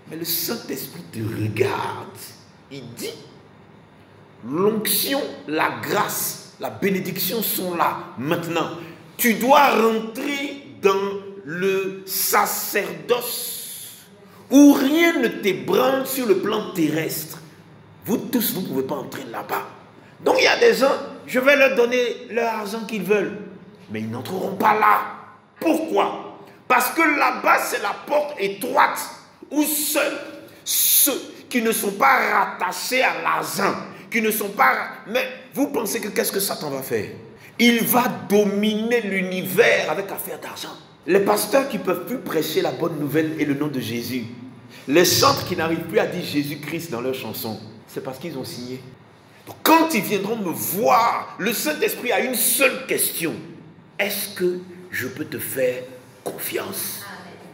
Mais le Saint-Esprit te regarde. Il dit, l'onction, la grâce, la bénédiction sont là. Maintenant, tu dois rentrer dans le sacerdoce où rien ne t'ébranle sur le plan terrestre. Vous tous, vous ne pouvez pas entrer là-bas. Donc il y a des gens, je vais leur donner leur argent qu'ils veulent. Mais ils n'entreront pas là. Pourquoi? Parce que là-bas, c'est la porte étroite où seuls ceux qui ne sont pas rattachés à l'argent, qui ne sont pas... Mais vous pensez que qu'est-ce que Satan va faire? Il va dominer l'univers avec affaire d'argent. Les pasteurs qui ne peuvent plus prêcher la bonne nouvelle et le nom de Jésus, les chantres qui n'arrivent plus à dire Jésus-Christ dans leurs chansons, c'est parce qu'ils ont signé. Donc, quand ils viendront me voir, le Saint-Esprit a une seule question. Est-ce que je peux te faire confiance?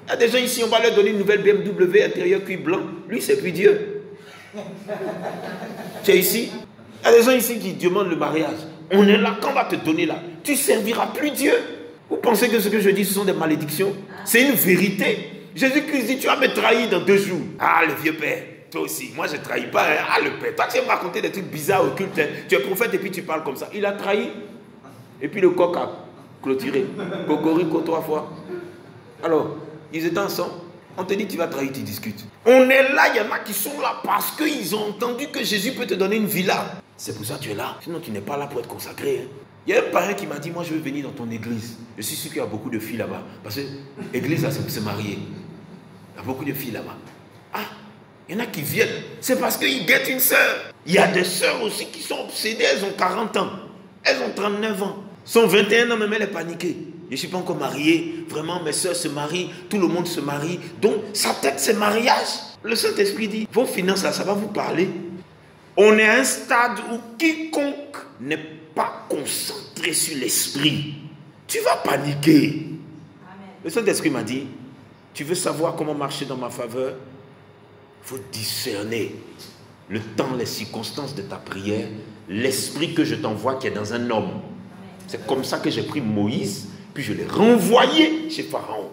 Il y a des gens ici, on va leur donner une nouvelle BMW intérieur cuir blanc. Lui, c'est plus Dieu. Tu es ici? Il y a des gens ici qui demandent le mariage. On est là, quand on va te donner là, tu ne serviras plus Dieu. Vous pensez que ce que je dis, ce sont des malédictions? C'est une vérité. Jésus-Christ dit, tu vas me trahir dans 2 jours. Ah, le vieux père, toi aussi. Moi, je ne trahis pas. Hein? Ah, le père, toi, tu vas me raconter des trucs bizarres, occultes. Hein? Tu es prophète et puis tu parles comme ça. Il a trahi. Et puis le coq a clôturé. Cocorico 3 fois. Alors, ils étaient ensemble. On te dit, tu vas trahir, tu discutes. On est là, il y en a qui sont là parce qu'ils ont entendu que Jésus peut te donner une villa. C'est pour ça que tu es là. Sinon, tu n'es pas là pour être consacré. Hein? Il y a un parrain qui m'a dit, moi je veux venir dans ton église. Je suis sûr qu'il y a beaucoup de filles là-bas. Parce que l'église là, c'est pour se marier. Il y a beaucoup de filles là-bas. Ah, il y en a qui viennent. C'est parce qu'ils guettent une sœur. Il y a des sœurs aussi qui sont obsédées. Elles ont 40 ans. Elles ont 39 ans. Sont 21 ans, même elle est paniquée. Je ne suis pas encore mariée. Vraiment, mes sœurs se marient. Tout le monde se marie. Donc, sa tête, c'est mariage. Le Saint-Esprit dit, vos finances là, ça va vous parler. On est à un stade où quiconque n'est pas concentré sur l'esprit, tu vas paniquer. Amen. Le Saint-Esprit m'a dit, tu veux savoir comment marcher dans ma faveur? Il faut discerner le temps, les circonstances de ta prière, l'esprit que je t'envoie qui est dans un homme. C'est comme ça que j'ai pris Moïse, puis je l'ai renvoyé chez Pharaon.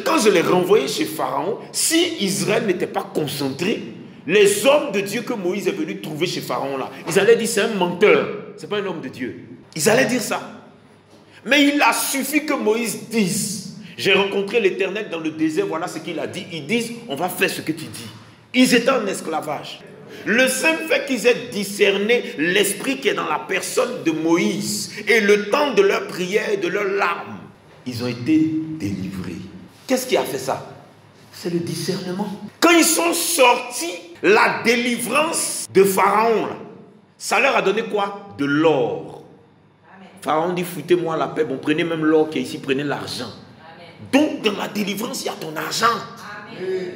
Quand je l'ai renvoyé chez Pharaon, si Israël n'était pas concentré, les hommes de Dieu que Moïse est venu trouver chez Pharaon là, ils allaient dire c'est un menteur, c'est pas un homme de Dieu. Ils allaient dire ça. Mais il a suffi que Moïse dise, j'ai rencontré l'Éternel dans le désert, voilà ce qu'il a dit. Ils disent, on va faire ce que tu dis. Ils étaient en esclavage. Le simple fait qu'ils aient discerné l'esprit qui est dans la personne de Moïse et le temps de leur prière et de leurs larmes, ils ont été délivrés. Qu'est-ce qui a fait ça? C'est le discernement. Quand ils sont sortis, la délivrance de Pharaon, là, ça leur a donné quoi? De l'or. Pharaon dit, foutez-moi la paix. Bon, prenez même l'or qui est ici, prenez l'argent. Donc, dans la délivrance, il y a ton argent. Amen.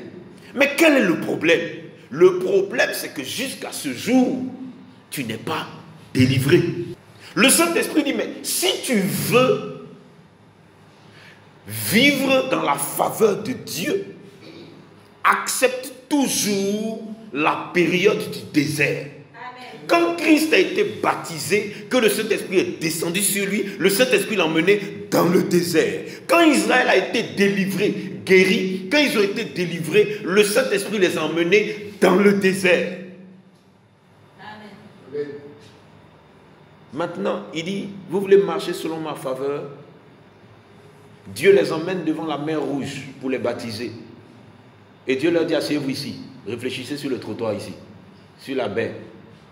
Mais quel est le problème? Le problème, c'est que jusqu'à ce jour, tu n'es pas délivré. Le Saint-Esprit dit, mais si tu veux vivre dans la faveur de Dieu, accepte toujours la période du désert. Amen. Quand Christ a été baptisé, que le Saint-Esprit est descendu sur lui, le Saint-Esprit l'a emmené dans le désert. Quand Israël a été délivré, guéri, quand ils ont été délivrés, le Saint-Esprit les a emmenés dans le désert. Amen. Maintenant, il dit, vous voulez marcher selon ma faveur? Dieu les emmène devant la mer Rouge pour les baptiser. Et Dieu leur dit, asseyez-vous ici. Réfléchissez sur le trottoir ici. Sur la baie.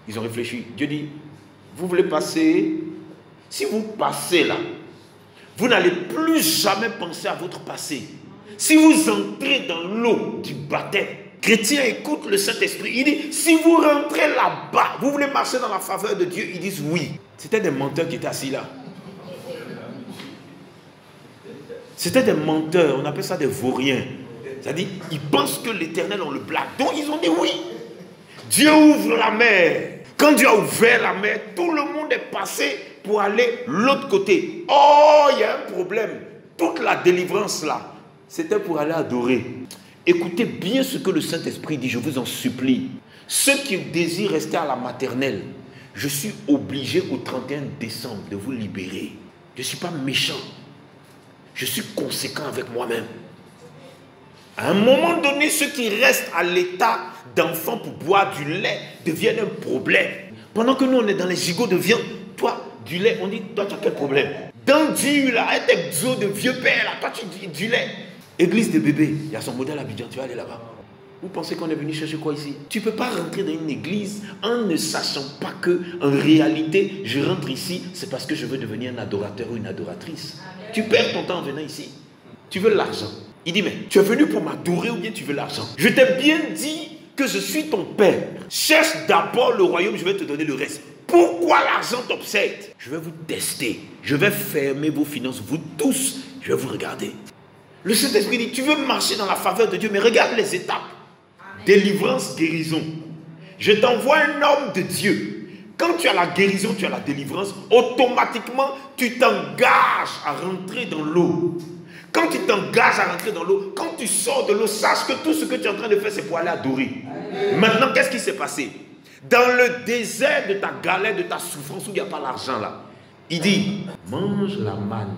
Ils ont réfléchi. Dieu dit, vous voulez passer? Si vous passez là, vous n'allez plus jamais penser à votre passé. Si vous entrez dans l'eau du baptême, chrétiens écoutent le Saint-Esprit. Il dit, si vous rentrez là-bas, vous voulez marcher dans la faveur de Dieu? Ils disent oui. C'était des menteurs qui étaient assis là. C'était des menteurs, on appelle ça des vauriens. C'est-à-dire, ils pensent que l'Éternel, on le blague. Donc, ils ont dit oui. Dieu ouvre la mer. Quand Dieu a ouvert la mer, tout le monde est passé pour aller l'autre côté. Oh, il y a un problème. Toute la délivrance là, c'était pour aller adorer. Écoutez bien ce que le Saint-Esprit dit, je vous en supplie. Ceux qui désirent rester à la maternelle, je suis obligé au 31 décembre de vous libérer. Je ne suis pas méchant. Je suis conséquent avec moi-même. À un moment donné, ceux qui restent à l'état d'enfants pour boire du lait deviennent un problème. Pendant que nous, on est dans les gigots de viande, toi, du lait, on dit, toi, tu as quel problème? Dans Dieu, là, un exo de vieux père, là, toi, tu dis du lait. Église de bébés, il y a son modèle à Abidjan, tu vas aller là-bas. Vous pensez qu'on est venu chercher quoi ici? Tu ne peux pas rentrer dans une église en ne sachant pas que, en réalité, je rentre ici, c'est parce que je veux devenir un adorateur ou une adoratrice. Amen. Tu perds ton temps en venant ici. Tu veux l'argent. Il dit, mais tu es venu pour m'adorer ou bien tu veux l'argent? Je t'ai bien dit que je suis ton père. Cherche d'abord le royaume, je vais te donner le reste. Pourquoi l'argent t'obsède? Je vais vous tester. Je vais fermer vos finances. Vous tous, je vais vous regarder. Le Saint-Esprit dit, tu veux marcher dans la faveur de Dieu, mais regarde les étapes. Amen. Délivrance, guérison. Je t'envoie un homme de Dieu. Quand tu as la guérison, tu as la délivrance, automatiquement, tu t'engages à rentrer dans l'eau. Quand tu t'engages à rentrer dans l'eau, quand tu sors de l'eau, sache que tout ce que tu es en train de faire, c'est pour aller adorer. Amen. Maintenant, qu'est-ce qui s'est passé? Dans le désert de ta galère, de ta souffrance, où il n'y a pas l'argent là, il dit, mange la manne.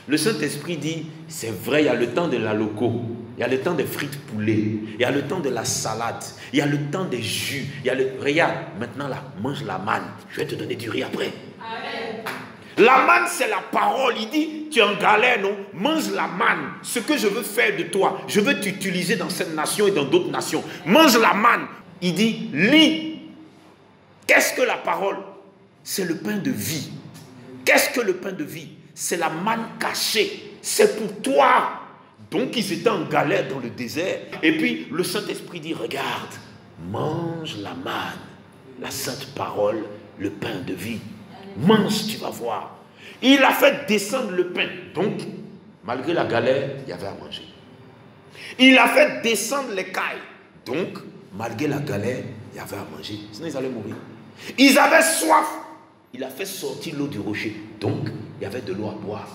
Le Saint-Esprit dit, c'est vrai, il y a le temps de la loco, il y a le temps des frites poulet, il y a le temps de la salade, il y a le temps des jus, il y a le... Regarde, maintenant là, mange la manne, je vais te donner du riz après. Amen. La manne, c'est la parole. Il dit, tu es en galère, non? Mange la manne. Ce que je veux faire de toi, je veux t'utiliser dans cette nation et dans d'autres nations. Mange la manne. Il dit, lis. Qu'est-ce que la parole? C'est le pain de vie. Qu'est-ce que le pain de vie? C'est la manne cachée. C'est pour toi. Donc, ils étaient en galère dans le désert. Et puis, le Saint-Esprit dit, regarde, mange la manne, la sainte parole, le pain de vie. Mange, tu vas voir. Il a fait descendre le pain. Donc, malgré la galère, il y avait à manger. Il a fait descendre les cailles. Donc, malgré la galère, il y avait à manger. Sinon, ils allaient mourir. Ils avaient soif. Il a fait sortir l'eau du rocher. Donc, il y avait de l'eau à boire.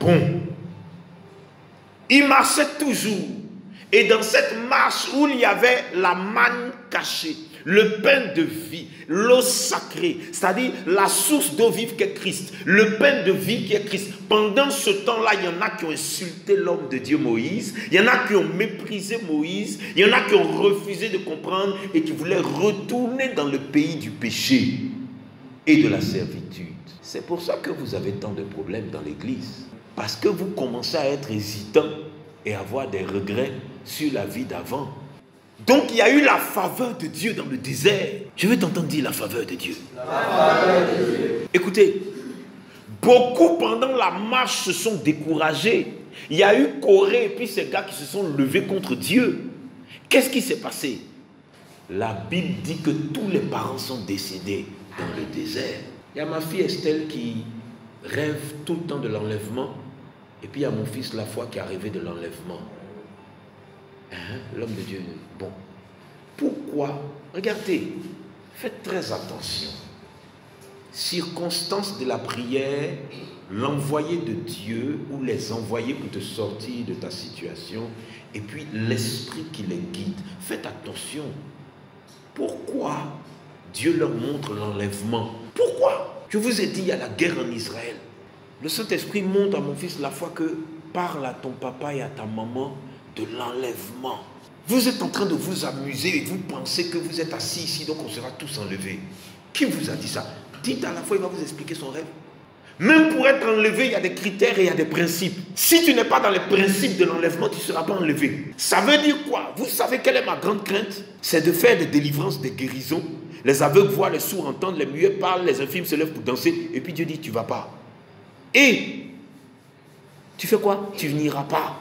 Bon. Il marchait toujours. Et dans cette marche où il y avait la manne cachée, le pain de vie, l'eau sacrée, c'est-à-dire la source d'eau vive qu'est Christ, le pain de vie qui est Christ. Pendant ce temps-là, il y en a qui ont insulté l'homme de Dieu Moïse, il y en a qui ont méprisé Moïse, il y en a qui ont refusé de comprendre et qui voulaient retourner dans le pays du péché et de la servitude. C'est pour ça que vous avez tant de problèmes dans l'église. Parce que vous commencez à être hésitant et avoir des regrets sur la vie d'avant. Donc il y a eu la faveur de Dieu dans le désert. Je vais t'entendre dire la faveur de Dieu. La faveur de Dieu. Écoutez, beaucoup pendant la marche se sont découragés. Il y a eu Corée et puis ces gars qui se sont levés contre Dieu. Qu'est-ce qui s'est passé? La Bible dit que tous les parents sont décédés dans le désert. Il y a ma fille Estelle qui rêve tout le temps de l'enlèvement. Et puis il y a mon fils Lafoi qui est arrivé de l'enlèvement. L'homme de Dieu. Bon. Pourquoi? Regardez, faites très attention. Circonstances de la prière, l'envoyé de Dieu ou les envoyés pour te sortir de ta situation, et puis l'esprit qui les guide. Faites attention. Pourquoi Dieu leur montre l'enlèvement? Pourquoi? Je vous ai dit, il y a la guerre en Israël. Le Saint-Esprit montre à mon fils la fois que parle à ton papa et à ta maman de l'enlèvement. Vous êtes en train de vous amuser et vous pensez que vous êtes assis ici, donc on sera tous enlevés. Qui vous a dit ça? Dites à la fois, il va vous expliquer son rêve. Même pour être enlevé, il y a des critères et il y a des principes. Si tu n'es pas dans les principes de l'enlèvement, tu ne seras pas enlevé. Ça veut dire quoi? Vous savez quelle est ma grande crainte? C'est de faire des délivrances, des guérisons. Les aveugles voient, les sourds entendent, les muets parlent, les infirmes se lèvent pour danser. Et puis Dieu dit, tu ne vas pas. Et tu fais quoi? Tu n'iras pas.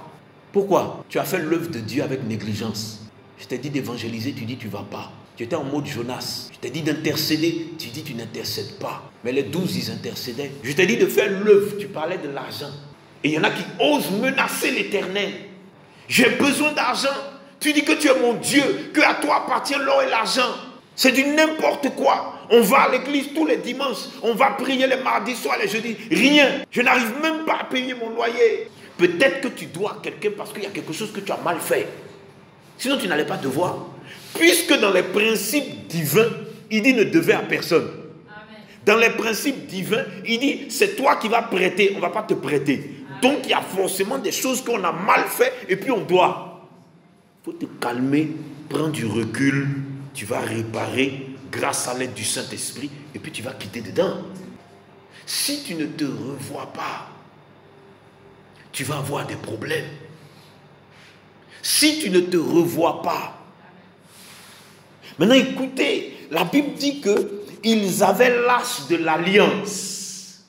Pourquoi? Tu as fait l'œuvre de Dieu avec négligence. Je t'ai dit d'évangéliser, tu dis tu ne vas pas. Tu étais en mode Jonas. Je t'ai dit d'intercéder, tu dis tu n'intercèdes pas. Mais les 12, ils intercédaient. Je t'ai dit de faire l'œuvre, tu parlais de l'argent. Et il y en a qui osent menacer l'Éternel. J'ai besoin d'argent. Tu dis que tu es mon Dieu, que à toi appartient l'or et l'argent. C'est du n'importe quoi. On va à l'église tous les dimanches. On va prier les mardis soirs, les jeudis. Rien. Je n'arrive même pas à payer mon loyer. Peut-être que tu dois à quelqu'un parce qu'il y a quelque chose que tu as mal fait. Sinon, tu n'allais pas devoir. Puisque dans les principes divins, il dit ne devez à personne. Amen. Dans les principes divins, il dit c'est toi qui vas prêter, on ne va pas te prêter. Amen. Donc, il y a forcément des choses qu'on a mal fait et puis on doit. faut te calmer, prendre du recul, tu vas réparer grâce à l'aide du Saint-Esprit et puis tu vas quitter dedans. Si tu ne te revois pas, tu vas avoir des problèmes. Si tu ne te revois pas. Maintenant écoutez, la Bible dit qu'ils avaient l'arche de l'alliance.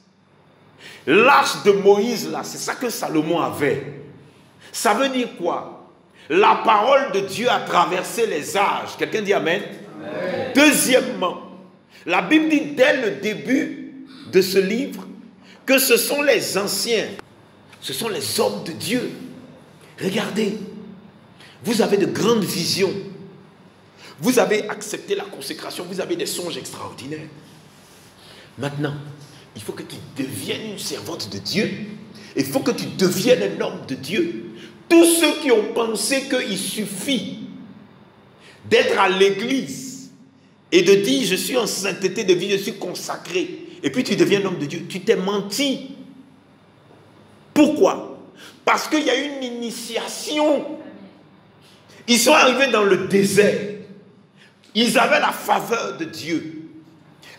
L'arche de Moïse là, c'est ça que Salomon avait. Ça veut dire quoi? La parole de Dieu a traversé les âges. Quelqu'un dit Amen? Amen. Deuxièmement, la Bible dit dès le début de ce livre que ce sont les anciens, ce sont les hommes de Dieu. Regardez, vous avez de grandes visions. Vous avez accepté la consécration, vous avez des songes extraordinaires. Maintenant, il faut que tu deviennes une servante de Dieu. Il faut que tu deviennes un homme de Dieu. Tous ceux qui ont pensé qu'il suffit d'être à l'église et de dire je suis en sainteté de vie, je suis consacré, et puis tu deviens un homme de Dieu, tu t'es menti. Pourquoi? Parce qu'il y a une initiation. Ils sont arrivés dans le désert. Ils avaient la faveur de Dieu.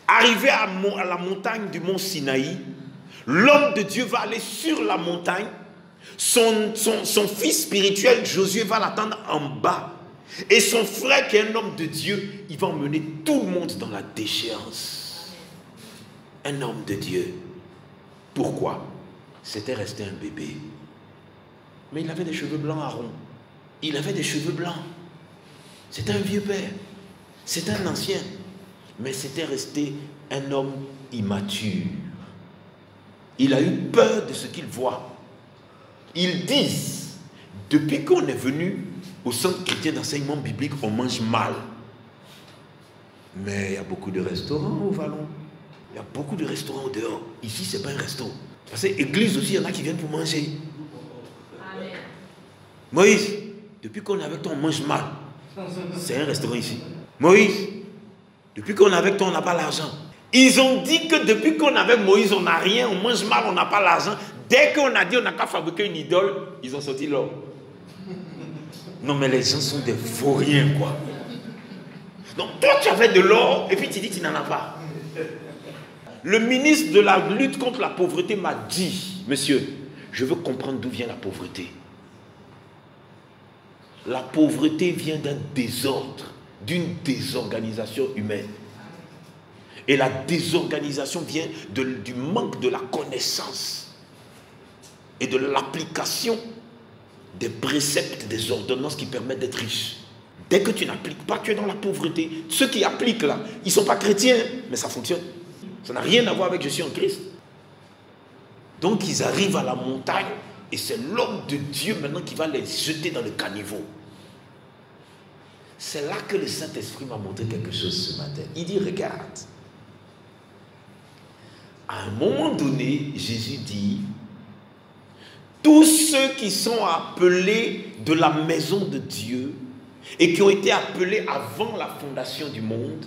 Arrivés à la montagne du mont Sinaï, l'homme de Dieu va aller sur la montagne. Son fils spirituel, Josué, va l'attendre en bas. Et son frère, qui est un homme de Dieu, il va emmener tout le monde dans la déchéance. Un homme de Dieu. Pourquoi? C'était resté un bébé. Mais il avait des cheveux blancs, Aaron. Il avait des cheveux blancs. C'était un vieux père. C'était un ancien. Mais c'était resté un homme immature. Il a eu peur de ce qu'il voit. Ils disent, depuis qu'on est venu au centre chrétien d'enseignement biblique, on mange mal. Mais il y a beaucoup de restaurants au Vallon. Il y a beaucoup de restaurants au dehors. Ici, ce n'est pas un resto. Parce que l'église aussi, il y en a qui viennent pour manger. Amen. Moïse, depuis qu'on est avec toi, on mange mal. C'est un restaurant ici. Moïse, depuis qu'on est avec toi, on n'a pas l'argent. Ils ont dit que depuis qu'on est avec Moïse, on n'a rien, on mange mal, on n'a pas l'argent. Dès qu'on a dit on n'a qu'à fabriquer une idole, ils ont sorti l'or. Non mais les gens sont des vauriens quoi. Donc toi tu avais de l'or et puis tu dis que tu n'en as pas. Le ministre de la lutte contre la pauvreté m'a dit, monsieur, je veux comprendre d'où vient la pauvreté. La pauvreté vient d'un désordre, d'une désorganisation humaine. Et la désorganisation vient du manque de la connaissance et de l'application des préceptes, des ordonnances qui permettent d'être riche. Dès que tu n'appliques pas, tu es dans la pauvreté. Ceux qui appliquent là, ils ne sont pas chrétiens, mais ça fonctionne. Ça n'a rien à voir avec je suis en Christ. Donc ils arrivent à la montagne et c'est l'homme de Dieu maintenant qui va les jeter dans le caniveau. C'est là que le Saint-Esprit m'a montré quelque chose ce matin. Il dit, regarde, à un moment donné, Jésus dit, tous ceux qui sont appelés de la maison de Dieu et qui ont été appelés avant la fondation du monde,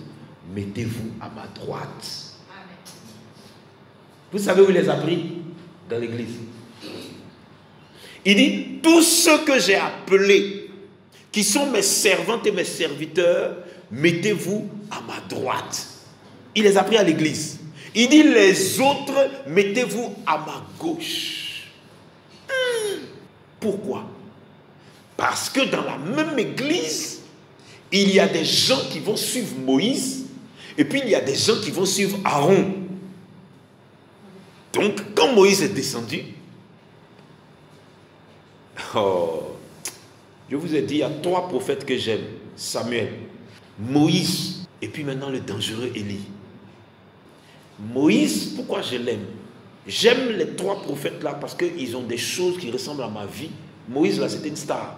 mettez-vous à ma droite. Amen. Vous savez où il les a pris? Dans l'église. Il dit, tous ceux que j'ai appelés, qui sont mes servantes et mes serviteurs, mettez-vous à ma droite. Il les a pris à l'église. Il dit, les autres, mettez-vous à ma gauche. Pourquoi? Parce que dans la même église, il y a des gens qui vont suivre Moïse, et puis il y a des gens qui vont suivre Aaron. Donc, quand Moïse est descendu, je vous ai dit, il y a 3 prophètes que j'aime. Samuel, Moïse, et puis maintenant le dangereux Élie. Moïse, pourquoi je l'aime? J'aime les 3 prophètes là parce qu'ils ont des choses qui ressemblent à ma vie. Moïse là, c'était une star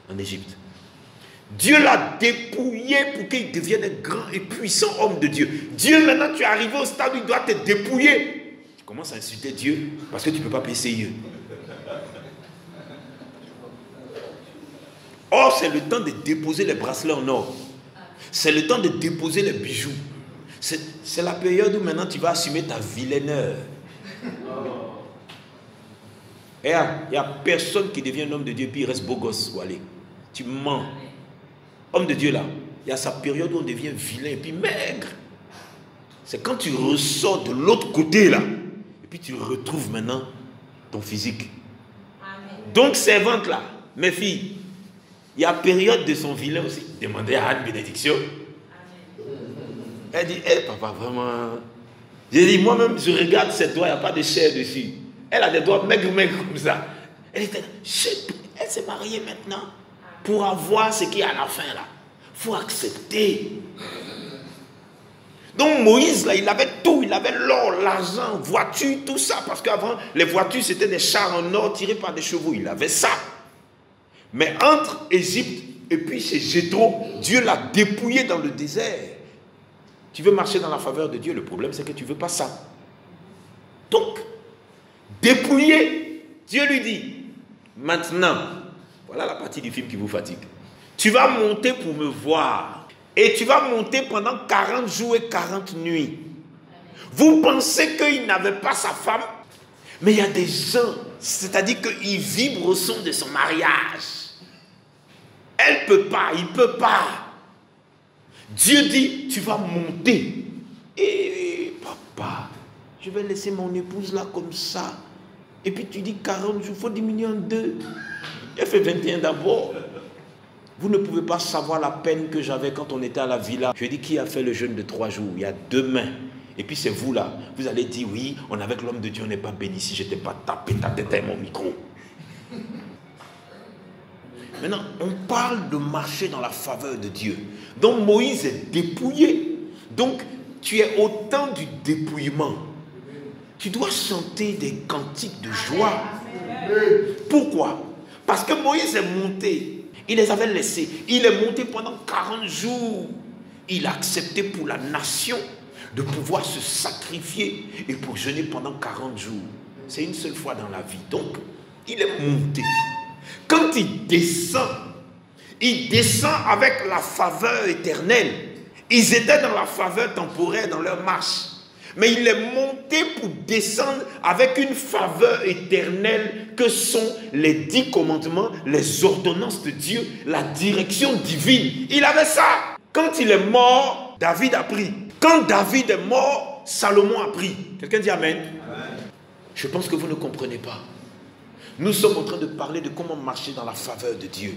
en Égypte. Dieu l'a dépouillé pour qu'il devienne un grand et puissant homme de Dieu. Dieu, maintenant, tu es arrivé au stade où il doit te dépouiller. Tu commences à insulter Dieu parce que tu ne peux pas payer ses yeux. Or, c'est le temps de déposer les bracelets en or. C'est le temps de déposer les bijoux. C'est la période où maintenant tu vas assumer ta vilaineur. Et il n'y a personne qui devient un homme de Dieu puis il reste beau gosse. Allez. Tu mens. Homme de Dieu là, il y a sa période où on devient vilain et puis maigre. C'est quand tu ressors de l'autre côté là, et puis tu retrouves maintenant ton physique. Donc servante là, mes filles, il y a période de son vilain aussi. Demandez à Anne bénédiction. Elle dit, papa, vraiment. J'ai dit, moi-même, je regarde ses doigts, il n'y a pas de chair dessus. Elle a des doigts maigres comme ça. Elle s'est mariée maintenant pour avoir ce qui est à la fin là. Il faut accepter. Donc Moïse là, il avait tout, il avait l'or, l'argent, voiture, tout ça. Parce qu'avant, les voitures c'était des chars en or tirés par des chevaux. Il avait ça. Mais entre Égypte et puis chez Jéthro, Dieu l'a dépouillé dans le désert. Tu veux marcher dans la faveur de Dieu, le problème c'est que tu ne veux pas ça. Donc, dépouillé, Dieu lui dit, maintenant, voilà la partie du film qui vous fatigue. Tu vas monter pour me voir. Et tu vas monter pendant 40 jours et 40 nuits. Vous pensez qu'il n'avait pas sa femme? Mais il y a des gens, c'est-à-dire qu'ils vibrent au son de son mariage. Elle ne peut pas, il ne peut pas. Dieu dit, tu vas monter. Et papa, je vais laisser mon épouse là comme ça. Et puis tu dis 40 jours, il faut diminuer en 2. Elle fait 21 d'abord. Vous ne pouvez pas savoir la peine que j'avais quand on était à la villa. Je dis, qui a fait le jeûne de 3 jours? Il y a 2 mains. Et puis c'est vous là. Vous allez dire, oui, on avec l'homme de Dieu, on n'est pas béni si je n'étais pas tapé ta tête à mon micro. Maintenant, on parle de marcher dans la faveur de Dieu. Donc Moïse est dépouillé. Donc tu es au temps du dépouillement. Tu dois chanter des cantiques de joie. Pourquoi? Parce que Moïse est monté. Il les avait laissés. Il est monté pendant 40 jours. Il a accepté pour la nation de pouvoir se sacrifier et pour jeûner pendant 40 jours. C'est une seule fois dans la vie. Donc, il est monté. Quand il descend avec la faveur éternelle. Ils étaient dans la faveur temporaire dans leur marche. Mais il est monté pour descendre avec une faveur éternelle que sont les 10 commandements, les ordonnances de Dieu, la direction divine. Il avait ça. Quand il est mort, David a pris. Quand David est mort, Salomon a pris. Quelqu'un dit Amen. Je pense que vous ne comprenez pas. Nous sommes en train de parler de comment marcher dans la faveur de Dieu.